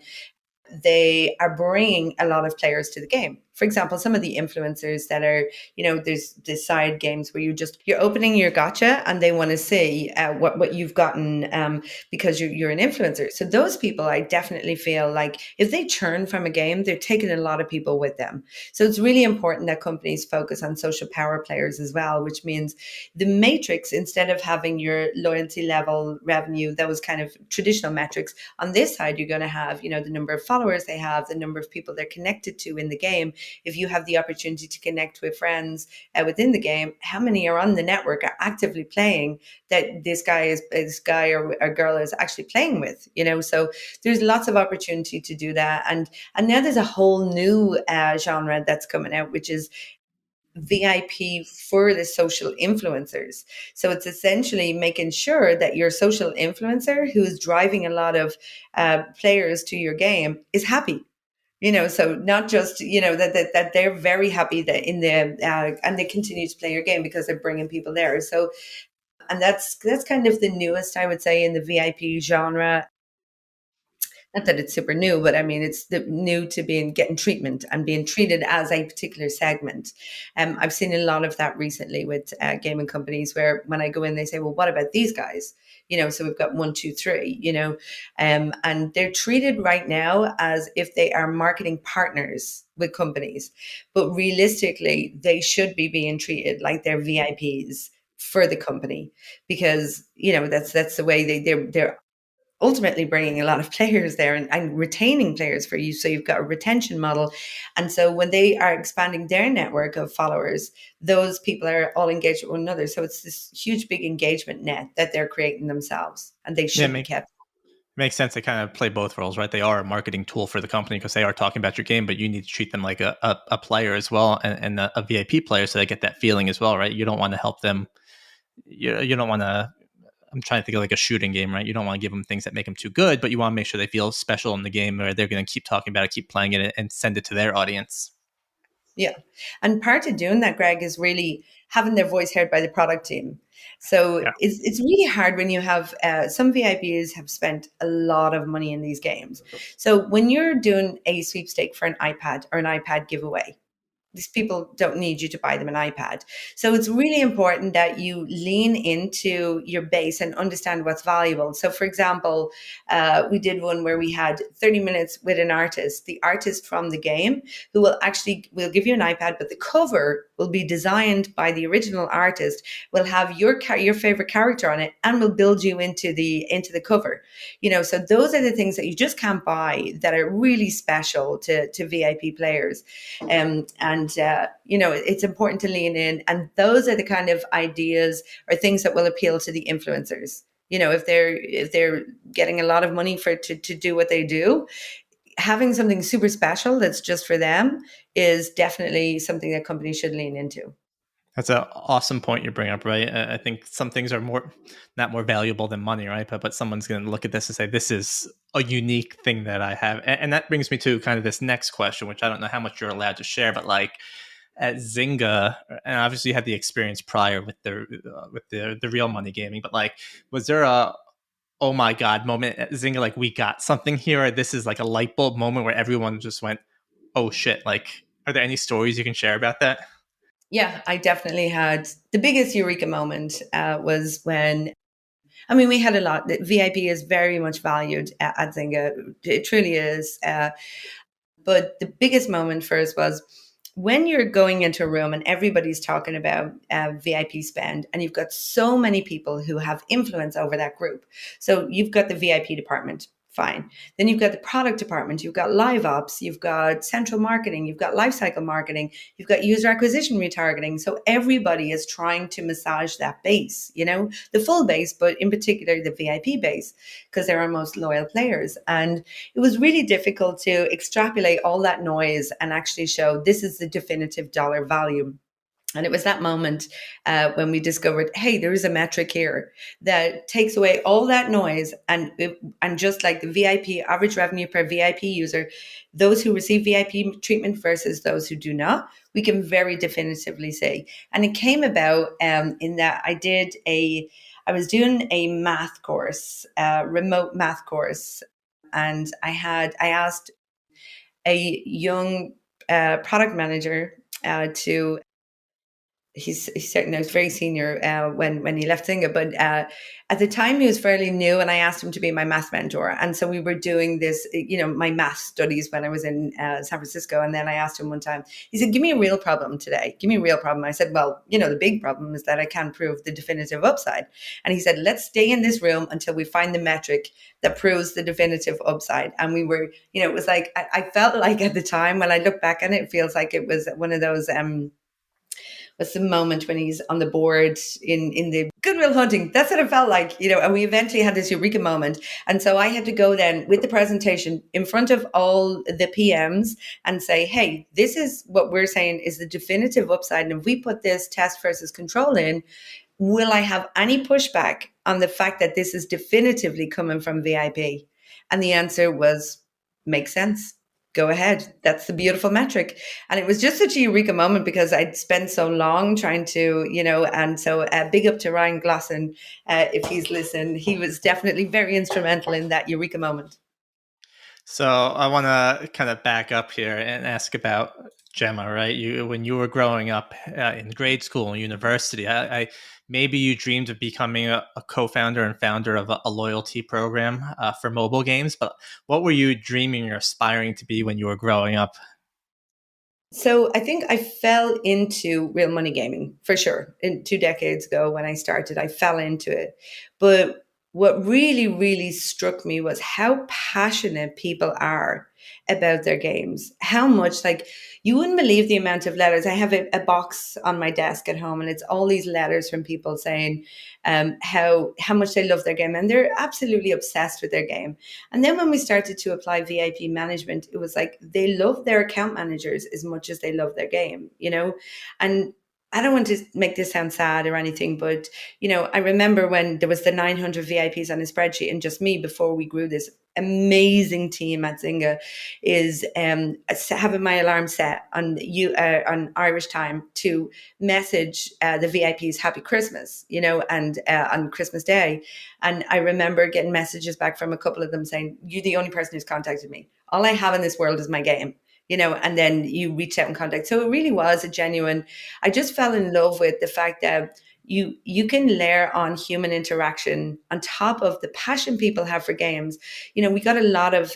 they are bringing a lot of players to the game. For example, some of the influencers that are, there's the side games where you're opening your gotcha and they want to see what you've gotten because you're an influencer. So those people, I definitely feel like if they churn from a game, they're taking a lot of people with them. So it's really important that companies focus on social power players as well, which means the matrix, instead of having your loyalty level, revenue, those kind of traditional metrics, on this side, you're going to have, the number of followers they have, the number of people they're connected to in the game. If you have the opportunity to connect with friends within the game, how many are on the network are actively playing that this guy or girl is actually playing with, so there's lots of opportunity to do that. And now there's a whole new genre that's coming out, which is VIP for the social influencers. So it's essentially making sure that your social influencer who is driving a lot of players to your game is happy. So not just, that they're very happy that in the, and they continue to play your game because they're bringing people there. So, and that's kind of the newest, I would say, in the VIP genre. Not that it's super new, but I mean, it's new to getting treatment and being treated as a particular segment. I've seen a lot of that recently with gaming companies where when I go in, they say, well, what about these guys? So we've got 1, 2, 3, and they're treated right now as if they are marketing partners with companies. But realistically, they should be being treated like they're VIPs for the company, because that's the way they're ultimately bringing a lot of players there and retaining players for you. So you've got a retention model. And so when they are expanding their network of followers, those people are all engaged with one another. So it's this huge, big engagement net that they're creating themselves, and they Yeah, should be kept. makes sense to kind of play both roles, right? They are a marketing tool for the company because they are talking about your game, but you need to treat them like a player as well, and a VIP player, so they get that feeling as well, right? You don't want to help them. You don't want to. I'm trying to think of like a shooting game, right? You don't want to give them things that make them too good, but you want to make sure they feel special in the game, or they're going to keep talking about it, keep playing it, and send it to their audience. Yeah. And part of doing that, Greg, is really having their voice heard by the product team. So Yeah. it's really hard when you have some VIPs have spent a lot of money in these games. So when you're doing a sweepstake for an iPad or an iPad giveaway, these people don't need you to buy them an iPad. So it's really important that you lean into your base and understand what's valuable. So, for example, we did one where we had 30 minutes with an artist, the artist from the game, who will give you an iPad, but the cover will be designed by the original artist. Will have your favorite character on it, and will build you into the cover. So those are the things that you just can't buy that are really special to VIP players. It's important to lean in, and those are the kind of ideas or things that will appeal to the influencers. If they're getting a lot of money to do what they do, having something super special that's just for them is definitely something that companies should lean into. That's an awesome point you bring up, right? I think some things are not more valuable than money, right? But someone's going to look at this and say, this is a unique thing that I have. And that brings me to kind of this next question, which I don't know how much you're allowed to share, but like at Zynga, and obviously you had the experience prior with the real money gaming, but like, was there a, oh my God moment at Zynga, like we got something here, or this is like a light bulb moment where everyone just went, oh shit, like, are there any stories you can share about that? Yeah, I definitely had the biggest eureka moment was when, I mean, we had a lot. The VIP is very much valued at Zynga. It truly is. But the biggest moment for us was when you're going into a room and everybody's talking about VIP spend, and you've got so many people who have influence over that group. So you've got the VIP department, fine. Then you've got the product department, you've got live ops, you've got central marketing, you've got lifecycle marketing, you've got user acquisition retargeting. So everybody is trying to massage that base, the full base, but in particular the VIP base, because they're our most loyal players. And it was really difficult to extrapolate all that noise and actually show this is the definitive dollar value. And it was that moment when we discovered, hey, there is a metric here that takes away all that noise, and just like the VIP average revenue per VIP user, those who receive VIP treatment versus those who do not, we can very definitively say. And it came about in that I was doing a math course, remote math course, and I asked a young product manager to he's certainly was very senior when he left Zynga, but at the time he was fairly new, and I asked him to be my math mentor. And so we were doing this, my math studies when I was in San Francisco. And then I asked him one time, he said, "Give me a real problem today. Give me a real problem." I said, "Well, the big problem is that I can't prove the definitive upside." And he said, "Let's stay in this room until we find the metric that proves the definitive upside." And we were, it was like I felt like at the time when I look back on it, it feels like it was one of those. Was the moment when he's on the board in the Goodwill Hunting. That's what it felt like, and we eventually had this eureka moment. And so I had to go then with the presentation in front of all the PMs and say, hey, this is what we're saying is the definitive upside. And if we put this test versus control in, will I have any pushback on the fact that this is definitively coming from VIP? And the answer was, makes sense. Go ahead. That's the beautiful metric. And it was just such a eureka moment because I'd spent so long trying to, and so big up to Ryan Glosson. If he's listened, he was definitely very instrumental in that eureka moment. So I want to kind of back up here and ask about Gemma, right? When you were growing up in grade school and university, maybe you dreamed of becoming a co-founder and founder of a loyalty program for mobile games. But what were you dreaming or aspiring to be when you were growing up? So I think I fell into real money gaming for sure. 2 decades ago when I started, I fell into it. But what really, really struck me was how passionate people are about their games. How much, like, you wouldn't believe the amount of letters. I have a box on my desk at home, and it's all these letters from people saying how much they love their game, and they're absolutely obsessed with their game. And then when we started to apply VIP management, it was like they love their account managers as much as they love their game, And I don't want to make this sound sad or anything, but I remember when there was the 900 VIPs on a spreadsheet, and just me before we grew this amazing team at Zynga is having my alarm set on Irish time to message the VIPs Happy Christmas, and on Christmas Day. And I remember getting messages back from a couple of them saying, "You're the only person who's contacted me. All I have in this world is my game." And then you reach out and contact. So it really was a genuine, I just fell in love with the fact that you can layer on human interaction on top of the passion people have for games. We got a lot of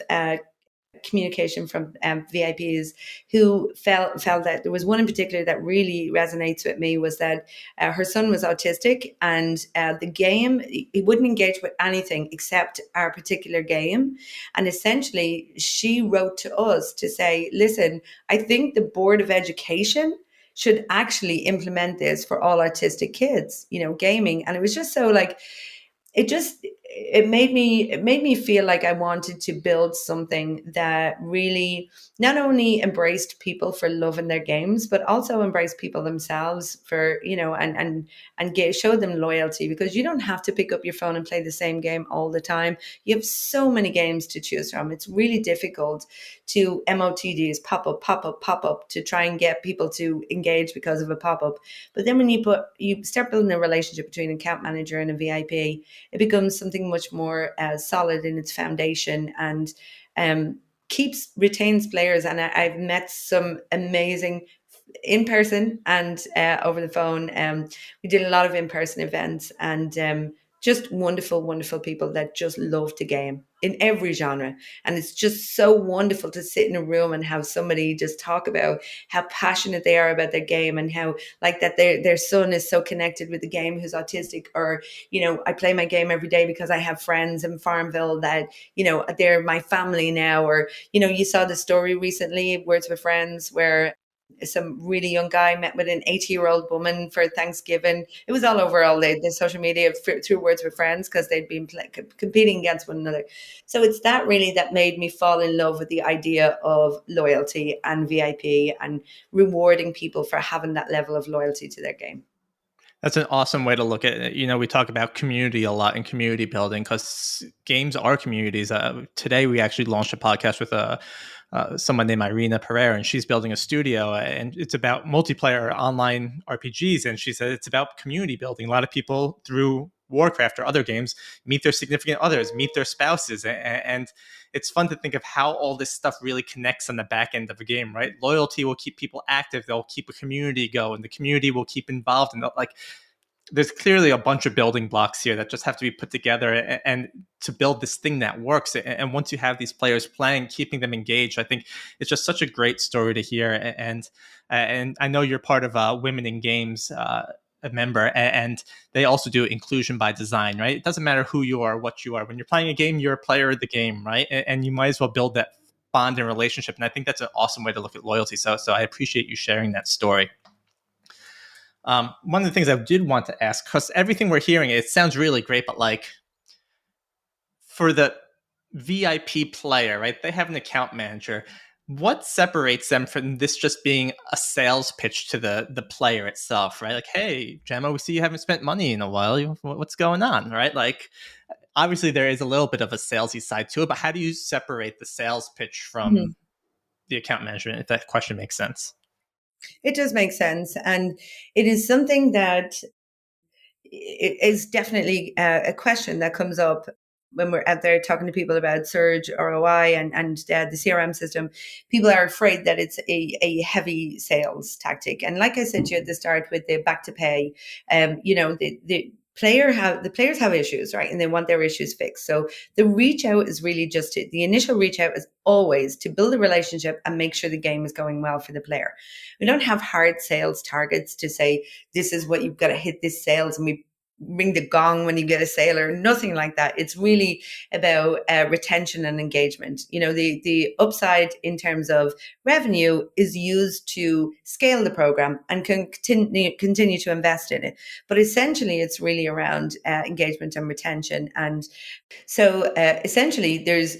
communication from VIPs who felt that there was one in particular that really resonates with me, was that her son was autistic, and the game, he wouldn't engage with anything except our particular game. And essentially she wrote to us to say, listen, I think the Board of Education should actually implement this for all autistic kids, gaming. And it was just so like, it made me feel like I wanted to build something that really not only embraced people for loving their games, but also embraced people themselves for, show them loyalty, because you don't have to pick up your phone and play the same game all the time. You have so many games to choose from. It's really difficult to MOTDs, pop up, pop up, pop up, to try and get people to engage because of a pop up. But then when you start building a relationship between an account manager and a VIP, it becomes something much more solid in its foundation, and retains players. And I've met some amazing in person and over the phone. We did a lot of in person events, and just wonderful, wonderful people that just love to game in every genre. And it's just so wonderful to sit in a room and have somebody just talk about how passionate they are about their game, and how like that their son is so connected with the game who's autistic. Or, I play my game every day because I have friends in Farmville that, they're my family now. Or, you saw the story recently, Words with Friends, where some really young guy met with an 80-year-old woman for Thanksgiving. It was all over all the social media through Words with Friends, because they'd been competing against one another. So it's that really that made me fall in love with the idea of loyalty and VIP, and rewarding people for having that level of loyalty to their game. That's an awesome way to look at it. We talk about community a lot and community building, because games are communities. Today, we actually launched a podcast with someone named Irina Pereira, and she's building a studio, and it's about multiplayer online RPGs. And she said it's about community building. A lot of people through Warcraft or other games meet their significant others, meet their spouses, and it's fun to think of how all this stuff really connects on the back end of a game, right? Loyalty will keep people active. They'll keep a community going. The community will keep involved. And there's clearly a bunch of building blocks here that just have to be put together and to build this thing that works. And once you have these players playing, keeping them engaged, I think it's just such a great story to hear. And I know you're part of Women in Games, a member, and they also do inclusion by design, right? It doesn't matter who you are, what you are. When you're playing a game, you're a player of the game, right? And you might as well build that bond and relationship. And I think that's an awesome way to look at loyalty. So I appreciate you sharing that story. One of the things I did want to ask, because everything we're hearing, it sounds really great, but like for the VIP player, right? They have an account manager. What separates them from this just being a sales pitch to the player itself, right? Like, hey, Gemma, we see you haven't spent money in a while. What's going on, right? Like, obviously there is a little bit of a salesy side to it, but how do you separate the sales pitch from the account management, if that question makes sense? It does make sense. And it is something that it is definitely a question that comes up when we're out there talking to people about Surge ROI and the CRM system. People are afraid that it's a heavy sales tactic. And like I said to you at the start with the back to pay, the players have issues, right? And they want their issues fixed. So the reach out is really the initial reach out is always to build a relationship and make sure the game is going well for the player. We don't have hard sales targets to say, this is what you've got to hit this sales, and we ring the gong when you get a sale or nothing like that. It's really about retention and engagement. The upside in terms of revenue is used to scale the program and continue to invest in it. But essentially, it's really around engagement and retention. And so essentially, there's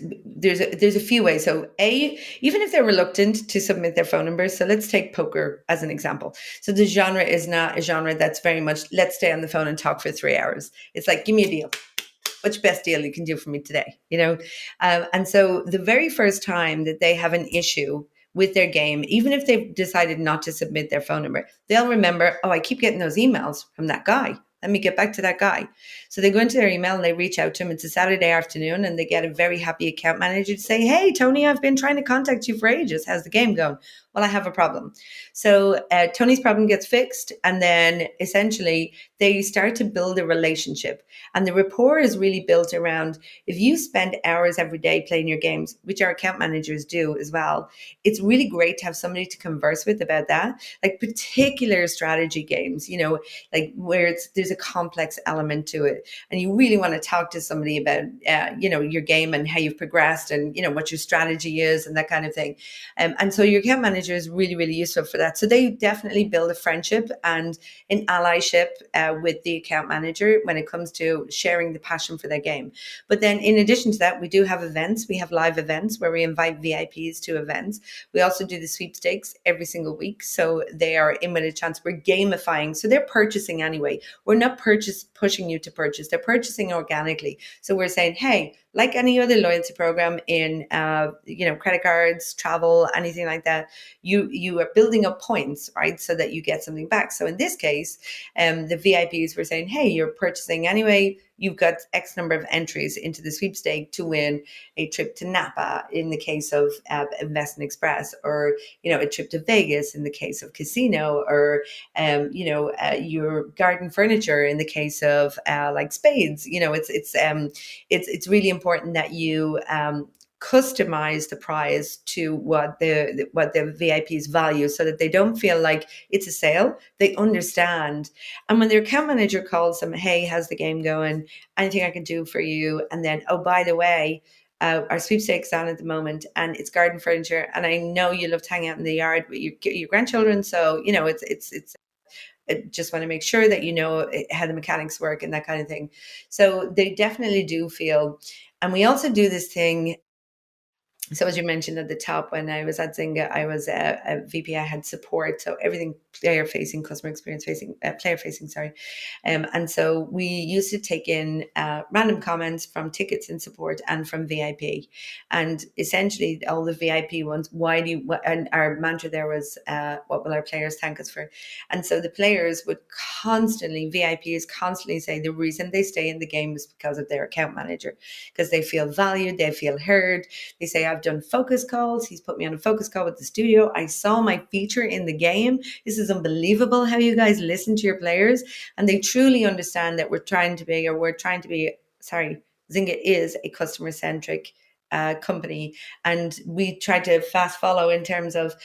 a few ways. So even if they're reluctant to submit their phone numbers, so let's take poker as an example. So the genre is not a genre that's very much let's stay on the phone and talk for 3 hours. It's like, give me a deal. What's your best deal you can do for me today? And so the very first time that they have an issue with their game, even if they've decided not to submit their phone number, they'll remember, oh, I keep getting those emails from that guy. Let me get back to that guy. So they go into their email and they reach out to him. It's a Saturday afternoon and they get a very happy account manager to say, hey, Tony, I've been trying to contact you for ages. How's the game going? Well, I have a problem. So Tony's problem gets fixed. And then essentially they start to build a relationship. And the rapport is really built around, if you spend hours every day playing your games, which our account managers do as well, it's really great to have somebody to converse with about that. Like particular strategy games, like where there's a complex element to it. And you really want to talk to somebody about, your game and how you've progressed and, what your strategy is and that kind of thing. And so your account manager is really, really useful for that. So they definitely build a friendship and an allyship with the account manager when it comes to sharing the passion for their game. But then in addition to that, we do have events. We have live events where we invite VIPs to events. We also do the sweepstakes every single week. So they are in with a chance. We're gamifying. So they're purchasing anyway. We're not pushing you to purchase. They're purchasing organically. So we're saying, hey, like any other loyalty program in, credit cards, travel, anything like that, you are building up points, right? So that you get something back. So in this case, the VIPs were saying, hey, you're purchasing anyway. You've got X number of entries into the sweepstake to win a trip to Napa in the case of Invest and Express, or, a trip to Vegas in the case of casino, or, your garden furniture in the case of like spades. It's really important that you customize the prize to what the VIPs value, so that they don't feel like it's a sale. They understand. And when their account manager calls them, hey, how's the game going? Anything I can do for you? And then, oh, by the way, our sweepstakes on at the moment, and it's garden furniture. And I know you love to hang out in the yard with your grandchildren. So, it's I just want to make sure that you know how the mechanics work and that kind of thing. So they definitely do feel. And we also do this thing. So as you mentioned at the top, when I was at Zynga, I was a VP. I had support, so everything player facing, customer experience facing, player facing. Sorry, and so we used to take in random comments from tickets in support and from VIP, and essentially all the VIP ones. Why do you? And our mantra there was, "What will our players thank us for?" And so the players would constantly, VIPs constantly say the reason they stay in the game is because of their account manager, because they feel valued, they feel heard. They say, I've done focus calls. He's put me on a focus call with the studio. I saw my feature in the game. This is unbelievable how you guys listen to your players. And they truly understand that Zynga is a customer centric company. And we try to fast follow in terms of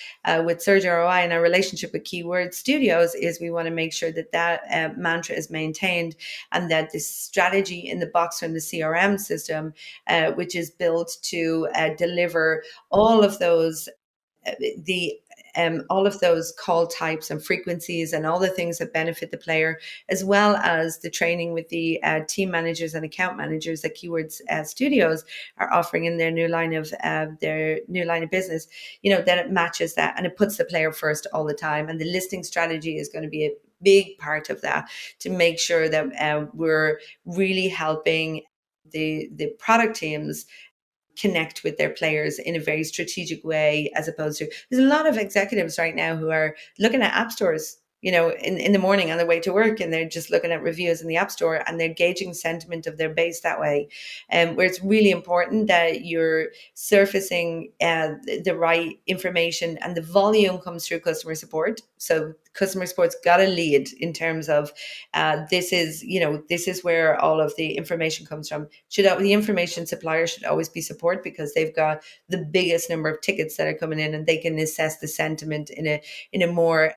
with SurgeROI and our relationship with Keyword Studios is we want to make sure that mantra is maintained, and that the strategy in the box from the CRM system, which is built to deliver all of those all of those call types and frequencies and all the things that benefit the player, as well as the training with the team managers and account managers that Keywords Studios are offering in their new line of business. That it matches that and it puts the player first all the time. And the listing strategy is going to be a big part of that, to make sure that we're really helping the product teams connect with their players in a very strategic way, as opposed to, there's a lot of executives right now who are looking at app stores, in the morning on their way to work, and they're just looking at reviews in the app store and they're gauging sentiment of their base that way. Where it's really important that you're surfacing the right information, and the volume comes through customer support. So customer support's got to lead in terms of this is where all of the information comes from. The information supplier should always be support, because they've got the biggest number of tickets that are coming in, and they can assess the sentiment in a more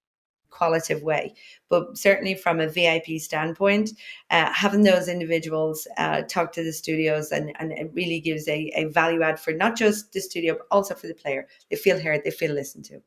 qualitative way. But certainly from a VIP standpoint, having those individuals talk to the studios, and it really gives a value add for not just the studio, but also for the player. They feel heard, they feel listened to.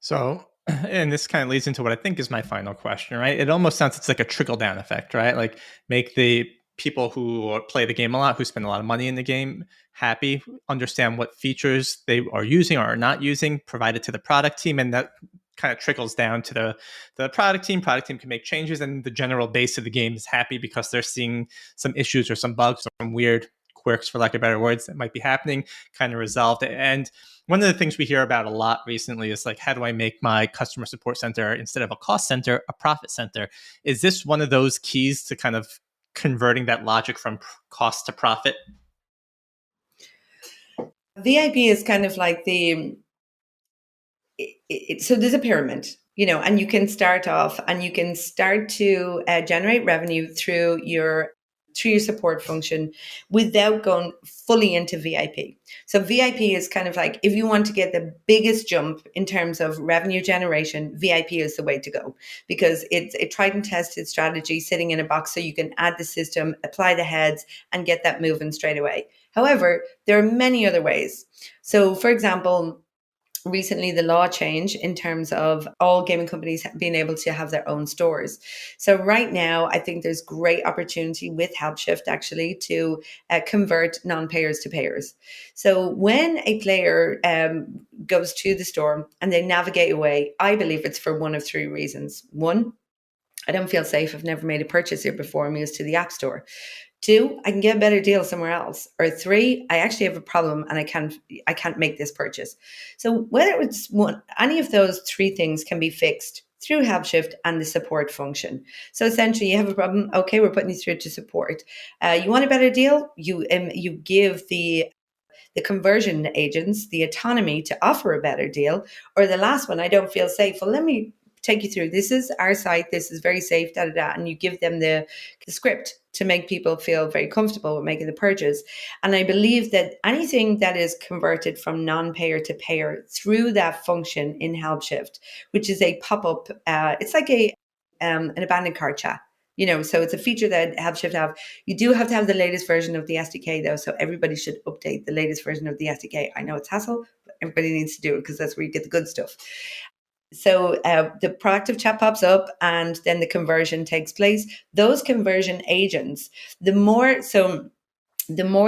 So, and this kind of leads into what I think is my final question, right? It almost sounds it's like a trickle down effect, right? Like make the people who play the game a lot, who spend a lot of money in the game, happy, understand what features they are using or are not using, provide it to the product team, and that kind of trickles down to the product team. Product team can make changes, and the general base of the game is happy because they're seeing some issues or some bugs or some weird quirks, for lack of better words, that might be happening, kind of resolved. And one of the things we hear about a lot recently is like, how do I make my customer support center, instead of a cost center, a profit center? Is this one of those keys to kind of converting that logic from cost to profit? VIP is kind of like so there's a pyramid, and you can start off and you can start to generate revenue through your support function without going fully into VIP. So VIP is kind of like, if you want to get the biggest jump in terms of revenue generation, VIP is the way to go, because it's a tried and tested strategy sitting in a box, so you can add the system, apply the heads, and get that moving straight away. However, there are many other ways. So for example, recently the law changed in terms of all gaming companies being able to have their own stores. So right now, I think there's great opportunity with HelpShift actually to convert non-payers to payers. So when a player goes to the store and they navigate away, I believe it's for one of three reasons. One, I don't feel safe. I've never made a purchase here before. I'm used to the App Store. Two, I can get a better deal somewhere else. Or three, I actually have a problem and I can't make this purchase. So whether it's any of those three things can be fixed through HelpShift and the support function. So essentially, you have a problem. Okay, we're putting you through to support. You want a better deal? You give the conversion agents the autonomy to offer a better deal. Or the last one, I don't feel safe. Well, let me take you through. This is our site. This is very safe, da, da, da. And you give them the script to make people feel very comfortable with making the purchase. And I believe that anything that is converted from non-payer to payer through that function in HelpShift, which is a pop-up, it's like an abandoned cart chat. So it's a feature that HelpShift have. You do have to have the latest version of the SDK though, so everybody should update the latest version of the SDK. I know it's hassle, but everybody needs to do it because that's where you get the good stuff. So the proactive chat pops up and then the conversion takes place. Those conversion agents, the more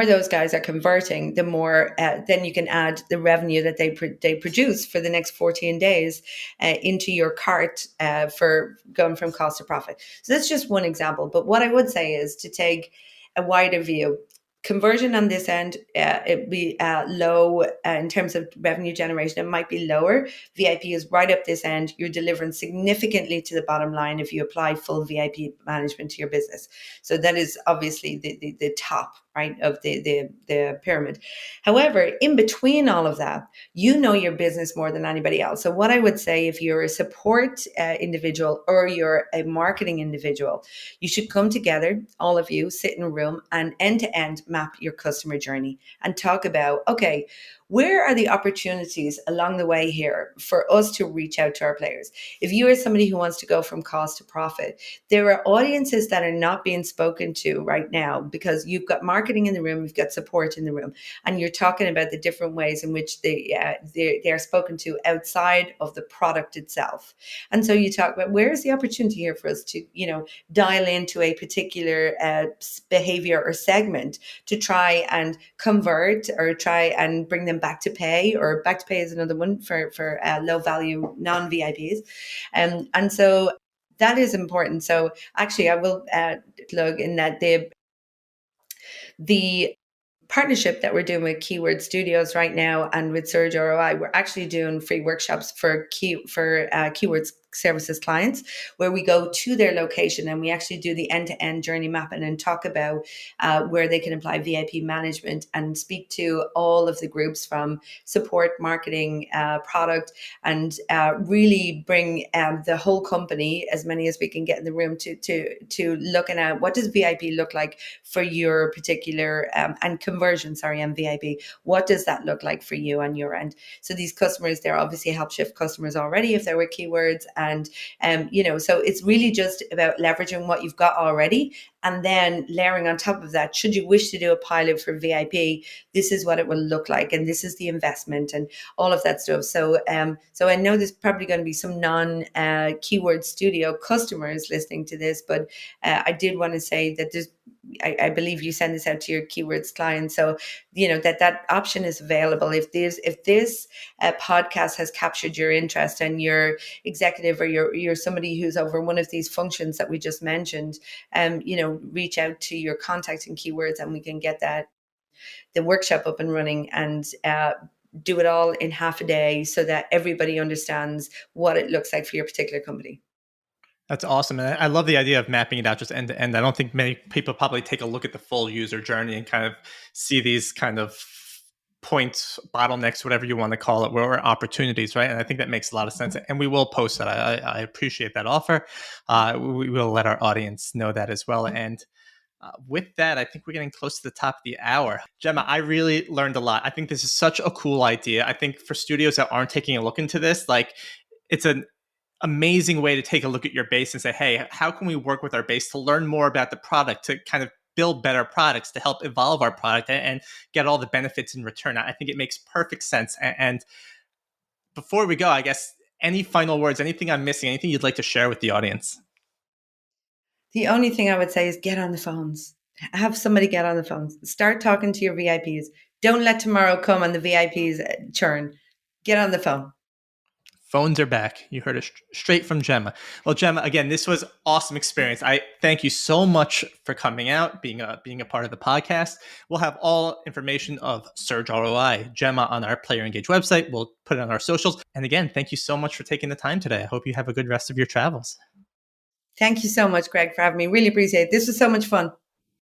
those guys are converting, the more then you can add the revenue that they produce for the next 14 days into your cart for going from cost to profit. So that's just one example. But what I would say is to take a wider view. Conversion on this end, it'd be low in terms of revenue generation. It might be lower. VIP is right up this end. You're delivering significantly to the bottom line if you apply full VIP management to your business. So that is obviously the top, right, of the pyramid. However, in between all of that, you know your business more than anybody else. So what I would say, if you're a support individual or you're a marketing individual, you should come together, all of you, sit in a room and end to end map your customer journey and talk about, okay, where are the opportunities along the way here for us to reach out to our players? If you are somebody who wants to go from cost to profit, there are audiences that are not being spoken to right now because you've got marketing in the room, you've got support in the room, and you're talking about the different ways in which they are spoken to outside of the product itself. And so you talk about, where is the opportunity here for us to, dial into a particular behavior or segment to try and convert or try and bring them back to pay, or back to pay is another one for low value non-VIPs. And so that is important. So actually I will plug in that the partnership that we're doing with Keyword Studios right now and with SurgeROI, we're actually doing free workshops for Keywords services clients, where we go to their location and we actually do the end-to-end journey mapping and talk about where they can apply VIP management and speak to all of the groups from support, marketing, product, and really bring the whole company, as many as we can get in the room, to looking at what does VIP look like for your particular and conversion, and VIP. What does that look like for you on your end? So these customers, they're obviously HelpShift customers already if they're with Keywords, And, so it's really just about leveraging what you've got already, and then layering on top of that, should you wish to do a pilot for VIP, this is what it will look like, and this is the investment and all of that stuff. So I know there's probably going to be some non-Keyword Studio customers listening to this, but I did want to say that I believe you send this out to your keywords clients, so that option is available. If this podcast has captured your interest, and you're executive, or you're somebody who's over one of these functions that we just mentioned, reach out to your contact in keywords, and we can get the workshop up and running, and do it all in half a day, so that everybody understands what it looks like for your particular company. That's awesome. And I love the idea of mapping it out just end to end. I don't think many people probably take a look at the full user journey and kind of see these kind of points, bottlenecks, whatever you want to call it, where opportunities, right? And I think that makes a lot of sense. And we will post that. I appreciate that offer. We will let our audience know that as well. And with that, I think we're getting close to the top of the hour. Gemma, I really learned a lot. I think this is such a cool idea. I think for studios that aren't taking a look into this, like, it's an amazing way to take a look at your base and say, hey, how can we work with our base to learn more about the product, to kind of build better products, to help evolve our product and get all the benefits in return? I think it makes perfect sense. And before we go, I guess, any final words, anything I'm missing, anything you'd like to share with the audience? The only thing I would say is get on the phones. Have somebody get on the phones. Start talking to your VIPs. Don't let tomorrow come and the VIPs churn. Get on the phone. Phones are back. You heard it straight from Gemma. Well, Gemma, again, this was awesome experience. I thank you so much for coming out, being a part of the podcast. We'll have all information of SurgeROI, Gemma, on our Player Engage website. We'll put it on our socials. And again, thank you so much for taking the time today. I hope you have a good rest of your travels. Thank you so much, Greg, for having me. Really appreciate it. This was so much fun.